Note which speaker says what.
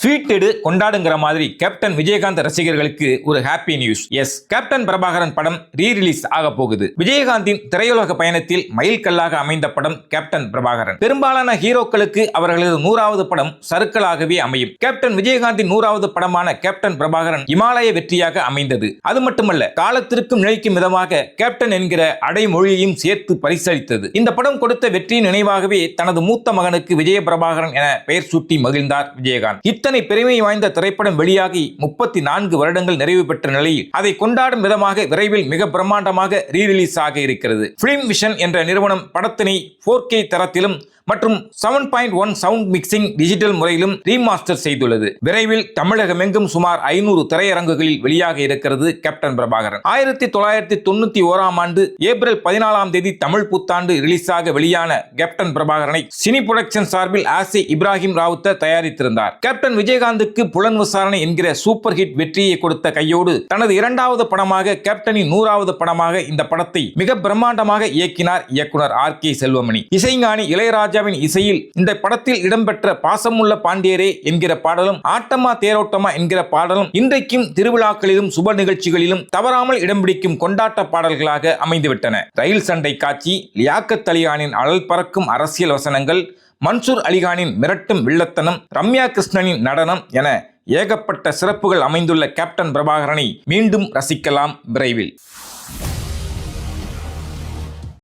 Speaker 1: Sweet எடு கொண்டாடுங்கிற மாதிரி captain Vijayakanth ரசிகர்களுக்கு ஒரு happy news. Yes, captain Prabhakaran படம் ரீ-ரிலீஸ் ஆக போகுது. விஜயகாந்தின் திரையுலக பயணத்தில் மைல்கல்லாக அமைந்த படம் கேப்டன் பிரபாகரன். பெரும்பாலான ஹீரோக்களுக்கு அவர்களது 100வது படம் சறுக்கலாகவே அமையும். கேப்டன் விஜயகாந்தின் 100வது படமான கேப்டன் பிரபாகரன் இமாலய வெற்றியாக அமைந்தது. அது மட்டுமல்ல, காலத்திற்கும் நிலைக்கும் விதமாக கேப்டன் என்கிற அடைமொழியையும் சேர்த்து பரிசளித்தது. இந்த படம் கொடுத்த வெற்றியின் நினைவாகவே தனது மூத்த மகனுக்கு விஜய பிரபாகரன் என பெயர் சூட்டி மகிழ்ந்தார் விஜயகாந்த். இத்தனை பெருமை வாய்ந்த திரைப்படம் வெளியாகி 34 வருடங்கள் நிறைவு பெற்ற நிலையில் அதை கொண்டாடும் விதமாக விரைவில் மிக பிரம்மாண்டமாக ரீ-ரிலீஸ் ஆக இருக்கிறது. பிலிம் விஷன் என்ற நிறுவனம் படத்தினை 4K தரத்திலும் மற்றும் 7.1 சவுண்ட் மிக்சிங் டிஜிட்டல் முறையிலும் ரீமாஸ்டர் செய்துள்ளது. விரைவில் தமிழகமெங்கும் சுமார் 500 திரையரங்குகளில் வெளியாக இருக்கிறது கேப்டன் பிரபாகரன். 1991ஆம் ஆண்டு ஏப்ரல் 14ஆம் தேதி தமிழ் புத்தாண்டு ரிலீஸாக வெளியான கேப்டன் பிரபாகரனை சினி புரொடக்ஷன் சார்பில் ஆசி இப்ராஹிம் ராவுத்தர் தயாரித்திருந்தார். கேப்டன் விஜயகாந்துக்கு புலன் விசாரணை என்கிற சூப்பர் ஹிட் வெற்றியை கொடுத்த கையோடு தனது 2வது படமாக கேப்டனின் 100வது படமாக இந்த படத்தை மிக பிரம்மாண்டமாக இயக்கினார் இயக்குனர் RK செல்வமணி. இசைஞானி இளையராஜா இசையில் இந்த படத்தில் இடம்பெற்ற பாசமுள்ள பாண்டியரே என்கிற பாடலும் ஆட்டமா தேரோட்டமா என்கிற பாடலும் இன்றைக்கும் திருவிழாக்களிலும் சுப நிகழ்ச்சிகளிலும் தவறாமல் இடம் பிடிக்கும் கொண்டாட்ட பாடல்களாக அமைந்துவிட்டன. ரயில் சண்டை காட்சி, லியாக்கத் அலிகானின் அனல் பறக்கும் அரசியல் வசனங்கள், மன்சூர் அலிகானின் மிரட்டும் வில்லத்தனம், ரம்யா கிருஷ்ணனின் நடனம் என ஏகப்பட்ட சிறப்புகள் அமைந்துள்ள கேப்டன் பிரபாகரனை மீண்டும் ரசிக்கலாம் விரைவில்.